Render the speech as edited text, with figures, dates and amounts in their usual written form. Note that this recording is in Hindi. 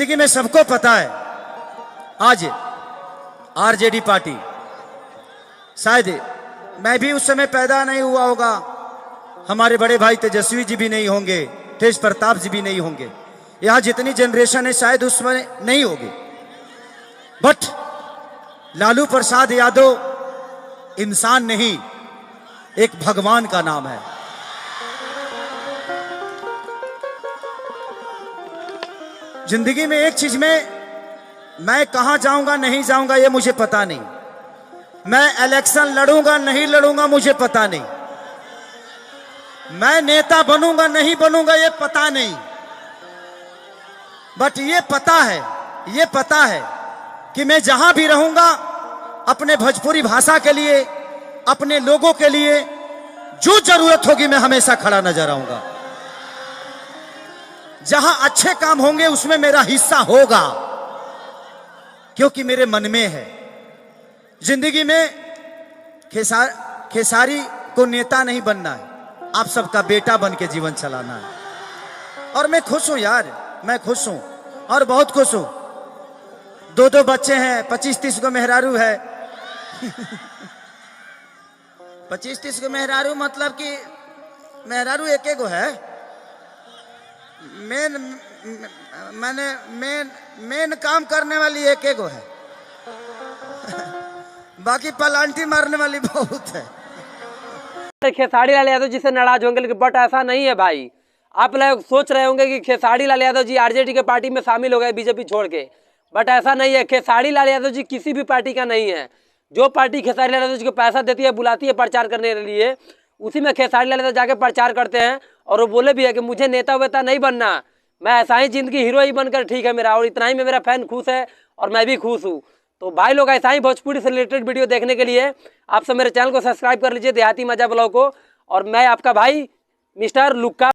जिंदगी में सबको पता है आज आरजेडी पार्टी, शायद मैं भी उस समय पैदा नहीं हुआ होगा, हमारे बड़े भाई तेजस्वी जी भी नहीं होंगे, तेज प्रताप जी भी नहीं होंगे, यहां जितनी जनरेशन है शायद उसमें नहीं होगी। बट लालू प्रसाद यादव इंसान नहीं, एक भगवान का नाम है। जिंदगी में एक चीज में मैं कहां जाऊंगा नहीं जाऊंगा ये मुझे पता नहीं, मैं इलेक्शन लड़ूंगा नहीं लड़ूंगा मुझे पता नहीं, मैं नेता बनूंगा नहीं बनूंगा ये पता नहीं, बट ये पता है कि मैं जहां भी रहूंगा अपने भोजपुरी भाषा के लिए, अपने लोगों के लिए जो जरूरत होगी मैं हमेशा खड़ा नजर आऊंगा। जहां अच्छे काम होंगे उसमें मेरा हिस्सा होगा, क्योंकि मेरे मन में है जिंदगी में खेसारी को नेता नहीं बनना है, आप सबका बेटा बन के जीवन चलाना है। और मैं खुश हूं यार, मैं खुश हूं और बहुत खुश हूं। 2 बच्चे हैं, 25-30 को मेहरारू है। 25-30 को मेहरारू मतलब कि मेहरारू एक गो है, मेन काम करने वाली एक गो है, बाकी पलांटी मारने वाली बहुत है। खेसारी लाल यादव जी से नाराज होंगे, बट ऐसा नहीं है भाई। आप लोग सोच रहे होंगे कि खेसारी लाल यादव जी आरजेडी के पार्टी में शामिल हो गए बीजेपी छोड़ के, बट ऐसा नहीं है। खेसारी लाल यादव जी किसी भी पार्टी का नहीं है। जो पार्टी खेसारी लाल यादव जी को पैसा देती है, बुलाती है प्रचार करने के लिए, उसी में खेसारी लाल यादव जाके प्रचार करते हैं। और वो बोले भी है कि मुझे नेता वेता नहीं बनना, मैं ऐसा ही जिंदगी हीरो ही बनकर ठीक है मेरा, और इतना ही में मेरा फैन खुश है और मैं भी खुश हूँ। तो भाई लोग ऐसा ही भोजपुरी से रिलेटेड वीडियो देखने के लिए आप सब मेरे चैनल को सब्सक्राइब कर लीजिए, देहाती मजा ब्लॉग को। और मैं आपका भाई मिस्टर लुक्का।